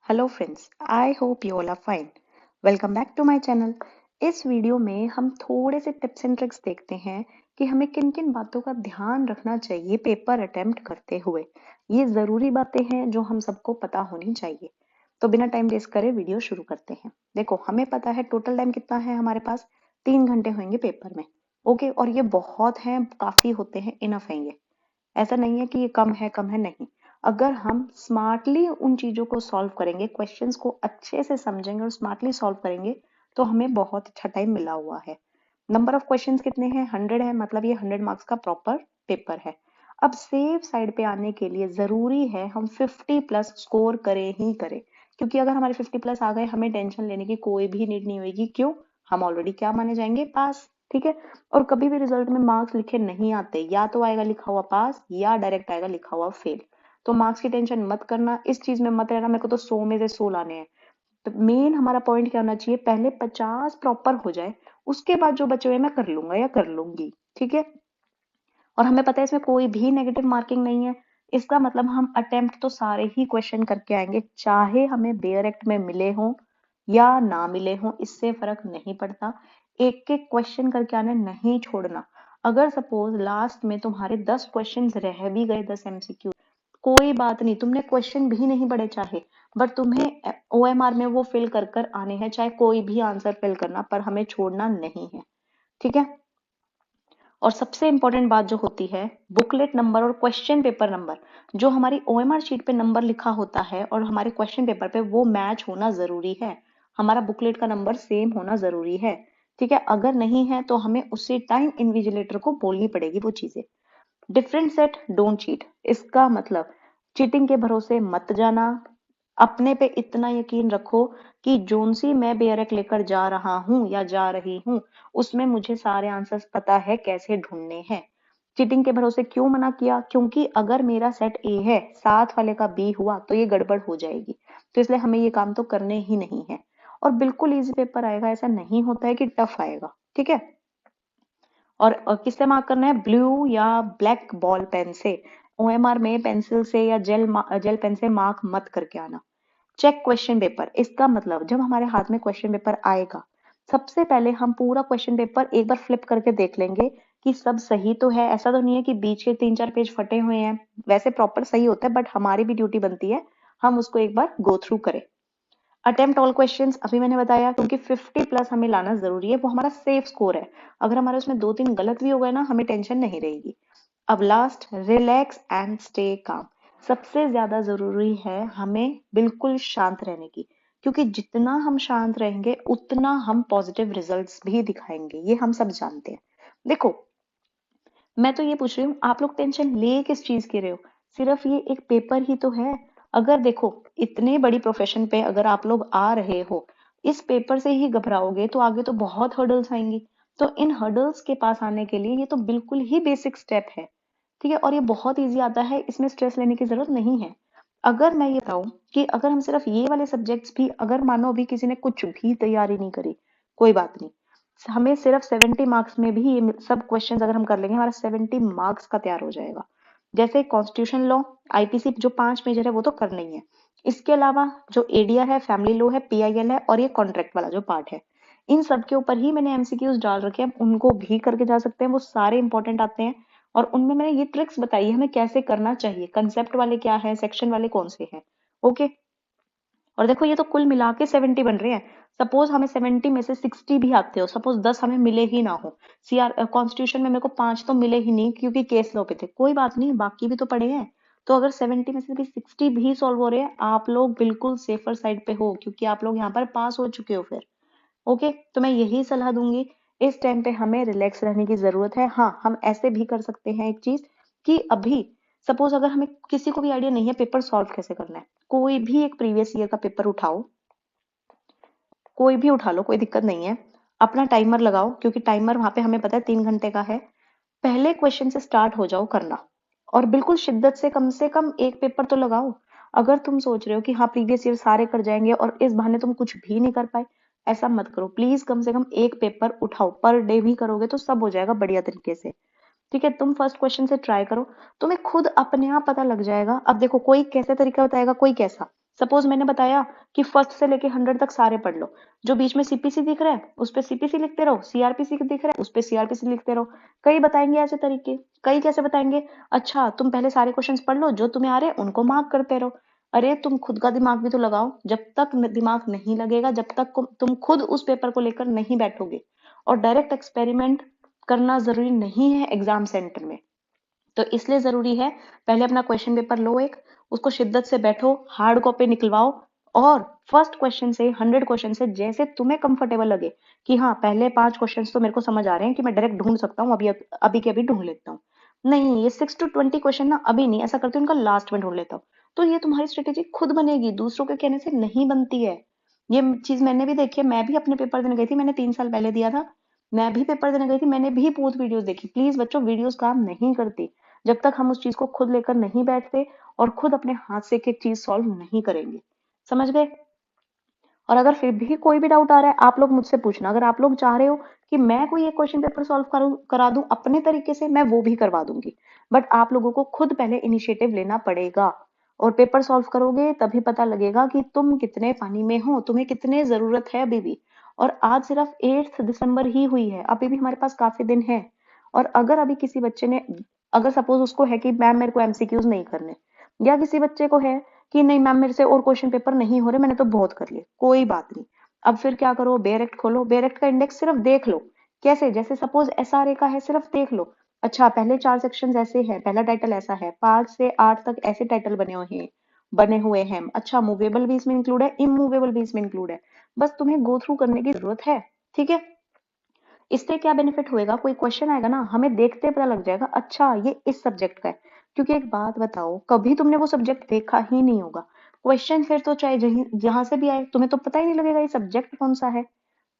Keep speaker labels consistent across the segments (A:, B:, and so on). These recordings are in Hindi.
A: Hello friends, I hope you all are fine. Welcome back to my channel. इस वीडियो में हम थोड़े से टिप्स एंड ट्रिक्स देखते हैं कि हमें किन किन बातों का ध्यान रखना चाहिए पेपर अटेम्प्ट करते हुए। ये ज़रूरी बातें हैं जो हम सबको पता होनी चाहिए। तो बिना टाइम वेस्ट करे वीडियो शुरू करते हैं। देखो, हमें पता है टोटल टाइम कितना है हमारे पास। 3 घंटे होंगे पेपर में। ओके, और ये बहुत हैं, काफ़ी होते हैं, इनफ है ये। ऐसा नहीं है कि ये कम है, नहीं। अगर हम स्मार्टली उन चीजों को सॉल्व करेंगे, क्वेश्चंस को अच्छे से समझेंगे और स्मार्टली सॉल्व करेंगे, तो हमें बहुत अच्छा टाइम मिला हुआ है। नंबर ऑफ क्वेश्चंस कितने हैं? 100 है, मतलब ये 100 मार्क्स का प्रॉपर पेपर है। अब सेफ साइड पे आने के लिए जरूरी है हम 50 प्लस स्कोर करें ही करें, क्योंकि अगर हमारे 50 प्लस आ गए, हमें टेंशन लेने की कोई भी नीड नहीं होगी। क्यों? हम ऑलरेडी क्या माने जाएंगे? पास। ठीक है। और कभी भी रिजल्ट में मार्क्स लिखे नहीं आते, या तो आएगा लिखा हुआ पास या डायरेक्ट आएगा लिखा हुआ फेल। तो मार्क्स की टेंशन मत करना, इस चीज में मत रहना मेरे को तो 100 में से 100 लाने हैं। तो मेन हमारा पॉइंट क्या होना चाहिए? पहले 50 प्रॉपर हो जाए, उसके बाद जो बचे हुए मैं कर लूंगा या कर लूंगी। ठीक है। और हमें पता है इसमें कोई भी नेगेटिव मार्किंग नहीं है। इसका मतलब हम अटेम्प्ट तो सारे ही क्वेश्चन करके आएंगे, चाहे हमें डायरेक्ट में मिले हों या ना मिले हों, इससे फर्क नहीं पड़ता। एक एक क्वेश्चन करके आने, नहीं छोड़ना। अगर सपोज लास्ट में तुम्हारे 10 क्वेश्चन रह भी गए, 10 MCQ, कोई बात नहीं, तुमने क्वेश्चन भी नहीं पढ़े चाहे, बट तुम्हें OMR में वो फिल कर कर आने हैं, चाहे कोई भी आंसर फिल करना, पर हमें छोड़ना नहीं है। ठीक है। और सबसे इंपॉर्टेंट बात जो होती है, बुकलेट नंबर और क्वेश्चन पेपर नंबर। जो हमारी OMR शीट पे नंबर लिखा होता है और हमारे क्वेश्चन पेपर पे, वो मैच होना जरूरी है। हमारा बुकलेट का नंबर सेम होना जरूरी है। ठीक है। अगर नहीं है तो हमें उसी टाइम इन्विजिलेटर को बोलनी पड़ेगी वो चीजें। Different set, don't cheat. इसका मतलब चीटिंग के भरोसे मत जाना। अपने पे इतना यकीन रखो कि जोन सी मैं बेयरक लेकर जा रहा हूं या जा रही हूं, उसमें मुझे सारे आंसर्स पता है कैसे ढूंढने हैं। चीटिंग के भरोसे क्यों मना किया? क्योंकि अगर मेरा सेट ए है, साथ वाले का बी हुआ तो ये गड़बड़ हो जाएगी। तो इसलिए हमें ये काम तो करने ही नहीं है। और बिल्कुल इजी पेपर आएगा, ऐसा नहीं होता है कि टफ आएगा। ठीक है। और किससे मार्क करना है? ब्लू या ब्लैक बॉल पेन से। OMR में पेंसिल से या जेल पेन से मार्क मत करके आना। Check question paper. इसका मतलब जब हमारे हाथ में क्वेश्चन पेपर आएगा, सबसे पहले हम पूरा क्वेश्चन पेपर एक बार फ्लिप करके देख लेंगे कि सब सही तो है। ऐसा तो नहीं है कि बीच के 3-4 पेज फटे हुए हैं। वैसे प्रॉपर सही होता है, बट हमारी भी ड्यूटी बनती है हम उसको एक बार गो थ्रू करें। अटेम्प्ट ऑल क्वेश्चंस अभी मैंने बताया, क्योंकि 50 प्लस हमें लाना जरूरी है, वो हमारा सेफ स्कोर है। अगर हमारे उसमें 2-3 गलत भी हो गए ना, हमें टेंशन नहीं रहेगी। अब last, relax and stay calm. सबसे ज्यादा जरूरी है हमें बिल्कुल शांत रहने की, क्योंकि जितना हम शांत रहेंगे उतना हम पॉजिटिव रिजल्ट्स भी दिखाएंगे, ये हम सब जानते हैं। देखो, मैं तो ये पूछ रही हूँ, आप लोग टेंशन ले किस चीज के रहे हो? सिर्फ ये एक पेपर ही तो है। अगर देखो, इतने बड़ी प्रोफेशन पे अगर आप लोग आ रहे हो, इस पेपर से ही घबराओगे तो आगे तो बहुत हर्डल्स आएंगी। तो इन हर्डल्स के पास आने के लिए ये तो बिल्कुल ही बेसिक स्टेप है। ठीक है। और ये बहुत इजी आता है, इसमें स्ट्रेस लेने की जरूरत नहीं है। अगर मैं ये बताऊं कि अगर हम सिर्फ ये वाले सब्जेक्ट्स भी, अगर मानो अभी किसी ने कुछ भी तैयारी नहीं करी, कोई बात नहीं, हमें सिर्फ 70 मार्क्स में भी ये सब क्वेश्चंस अगर हम कर लेंगे, हमारा 70 मार्क्स का तैयार हो जाएगा। जैसे कॉन्स्टिट्यूशन लॉ, IPC, जो 5 मेजर है वो तो करना ही है। इसके अलावा जो ADR है, फैमिली लॉ है, PIL है, और ये कॉन्ट्रैक्ट वाला जो पार्ट है, इन सब के ऊपर ही मैंने MCQs डाल रखे हैं। उनको भी करके जा सकते हैं, वो सारे इंपॉर्टेंट आते हैं। और उनमें मैंने ये ट्रिक्स बताई है हमें कैसे करना चाहिए, कंसेप्ट वाले क्या है, सेक्शन वाले कौन से हैं। ओके। और देखो, ये तो कुल मिला के 70 बन रहे हैं। सपोज हमें 70 में से 60 भी आते हो, सपोज 10 हमें मिले ही ना हो। कॉन्स्टिट्यूशन में मेरे को 5 तो मिले ही नहीं क्योंकि केस लॉ पे थे, कोई बात नहीं, बाकी भी तो पड़े हैं। तो अगर 70 में से भी 60 भी सॉल्व हो रहे हैं, आप लोग बिल्कुल सेफर साइड पे हो, क्योंकि आप लोग यहाँ पर पास हो चुके हो फिर। ओके। तो मैं यही सलाह दूंगी, इस टाइम पे हमें रिलैक्स रहने की जरूरत है। हाँ, हम ऐसे भी कर सकते हैं एक चीज, कि अभी सपोज अगर हमें किसी को भी आइडिया नहीं है पेपर सॉल्व कैसे करना है, कोई भी एक प्रीवियस ईयर का पेपर उठाओ, कोई भी उठा लो, कोई दिक्कत नहीं है। अपना टाइमर लगाओ, क्योंकि टाइमर वहां पे हमें पता है 3 घंटे का है। पहले क्वेश्चन से स्टार्ट हो जाओ करना, और बिल्कुल शिद्दत से कम एक पेपर तो लगाओ। अगर तुम सोच रहे हो कि हाँ प्रीवियस ईयर सारे कर जाएंगे और इस बहाने तुम कुछ भी नहीं कर पाए, ऐसा मत करो प्लीज। कम से कम एक पेपर उठाओ, पर डे भी करोगे तो सब हो जाएगा बढ़िया तरीके से। ठीक है। तुम फर्स्ट क्वेश्चन से ट्राई करो, तुम्हें खुद अपने आप पता लग जाएगा। अब देखो, कोई कैसे तरीका बताएगा, कोई कैसा। सपोज मैंने बताया कि फर्स्ट से लेके 100 तक सारे पढ़ लो, जो बीच में सीपीसी दिख रहा है उस पे सीपीसी लिखते रहो, सीआरपीसी दिख रहा है उस पे सीआरपीसी लिखते रहो। कई बताएंगे ऐसे तरीके, कई कैसे बताएंगे, अच्छा तुम पहले सारे क्वेश्चंस पढ़ लो, जो तुम्हें आ रहे हैं उनको मार्क करते रहो। अरे तुम खुद का दिमाग भी तो लगाओ, जब तक दिमाग नहीं लगेगा, जब तक तुम खुद उस पेपर को लेकर नहीं बैठोगे। और डायरेक्ट एक्सपेरिमेंट करना जरूरी नहीं है एग्जाम सेंटर में, तो इसलिए जरूरी है पहले अपना क्वेश्चन पेपर लो, एक उसको शिद्दत से बैठो, हार्ड कॉपी निकलवाओ, और फर्स्ट क्वेश्चन से 100 क्वेश्चन से जैसे तुम्हें कंफर्टेबल लगे कि हाँ पहले 5 क्वेश्चन तो मेरे को समझ आ रहे हैं कि मैं डायरेक्ट ढूंढ सकता हूँ, अभी अभी के अभी ढूंढ लेता हूँ, नहीं ये 6 to 20 क्वेश्चन ना अभी नहीं, ऐसा करती हूँ उनका लास्ट में ढूंढ लेता हूँ। तो ये तुम्हारी स्ट्रेटेजी खुद बनेगी, दूसरों के कहने से नहीं बनती है। ये चीज मैंने भी देखी है, मैं भी अपने पेपर देने गई थी, मैंने 3 साल पहले दिया था, मैं भी पेपर देने गई थी, मैंने भी बहुत वीडियोस देखी। प्लीज बच्चों, वीडियोस काम नहीं करती जब तक हम उस चीज को खुद लेकर नहीं बैठते और खुद अपने हाथ से एक एक चीज सॉल्व नहीं करेंगे। समझ गए? और अगर फिर भी कोई भी डाउट आ रहा है, आप लोग मुझसे पूछना। अगर आप लोग चाह रहे हो कि मैं कोई एक क्वेश्चन पेपर सॉल्व करा दूं अपने तरीके से, मैं वो भी करवा दूंगी, बट आप लोगों को खुद पहले इनिशिएटिव लेना पड़ेगा। और पेपर सॉल्व करोगे तभी पता लगेगा कि तुम कितने पानी में हो, तुम्हें कितने जरूरत है अभी भी। और आज सिर्फ 8 दिसंबर ही हुई है, अभी भी हमारे पास काफी दिन है। और अगर अभी किसी बच्चे ने, अगर सपोज उसको है कि मैम मेरे को एमसीक्यूज नहीं करने, या किसी बच्चे को है कि नहीं मैम मेरे से और क्वेश्चन पेपर नहीं हो रहे, मैंने तो बहुत कर लिए, कोई बात नहीं। अब फिर क्या करो, बेयरएक्ट खोलो, बेयरएक्ट का इंडेक्स सिर्फ देख लो। कैसे? जैसे सपोज एसआरए का है, सिर्फ देख लो। अच्छा पहले 4 सेक्शन ऐसे हैं, पहला टाइटल ऐसा है, 5 से 8 तक ऐसे टाइटल बने हुए हैं। अच्छा मूवेबल भी इसमें इंक्लूड है, इमूवेबल भी इसमें इंक्लूड है। बस तुम्हें गो थ्रू करने की जरूरत है। ठीक है? इससे क्या बेनिफिट होएगा, कोई क्वेश्चन आएगा ना, हमें देखते पता लग जाएगा अच्छा ये इस सब्जेक्ट का है। क्योंकि एक बात बताओ, कभी तुमने वो सब्जेक्ट देखा ही नहीं होगा, क्वेश्चन फिर तो चाहे जहां से भी आए तुम्हें तो पता ही नहीं लगेगा ये सब्जेक्ट कौन सा है।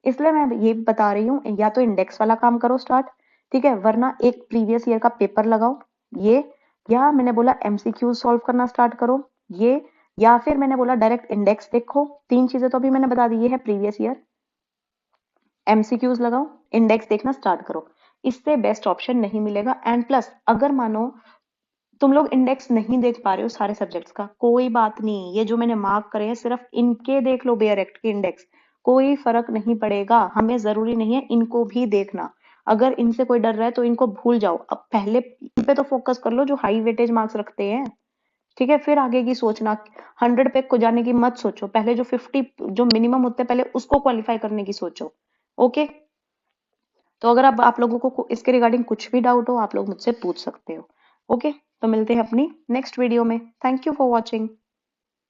A: इसलिए मैं ये बता रही हूँ, या तो इंडेक्स वाला काम करो स्टार्ट, ठीक है, वरना एक प्रीवियस ईयर का पेपर लगाओ, ये, या मैंने बोला एमसीक्यू सॉल्व करना स्टार्ट करो, ये, या फिर मैंने बोला डायरेक्ट इंडेक्स देखो। 3 चीजें तो अभी मैंने बता दी, ये है प्रीवियस ईयर, एमसीक्यूज लगाओ, इंडेक्स देखना स्टार्ट करो। इससे बेस्ट ऑप्शन नहीं मिलेगा। एंड प्लस अगर मानो तुम लोग इंडेक्स नहीं देख पा रहे हो सारे सब्जेक्ट्स का, कोई बात नहीं, ये जो मैंने मार्क करे हैं सिर्फ इनके देख लो, बेयर एक्ट के इंडेक्स, कोई फर्क नहीं पड़ेगा, हमें जरूरी नहीं है इनको भी देखना। अगर इनसे कोई डर रहा है तो इनको भूल जाओ, अब पहले इन पे तो फोकस कर लो जो हाई वेटेज मार्क्स रखते हैं। ठीक है, फिर आगे की सोचना, 100 पे को जाने की मत सोचो, पहले जो 50 जो मिनिमम होते हैं पहले उसको क्वालिफाई करने की सोचो। ओके? तो अगर अब आप लोगों को इसके रिगार्डिंग कुछ भी डाउट हो, आप लोग मुझसे पूछ सकते हो। ओके? तो मिलते हैं अपनी नेक्स्ट वीडियो में। Thank you for watching.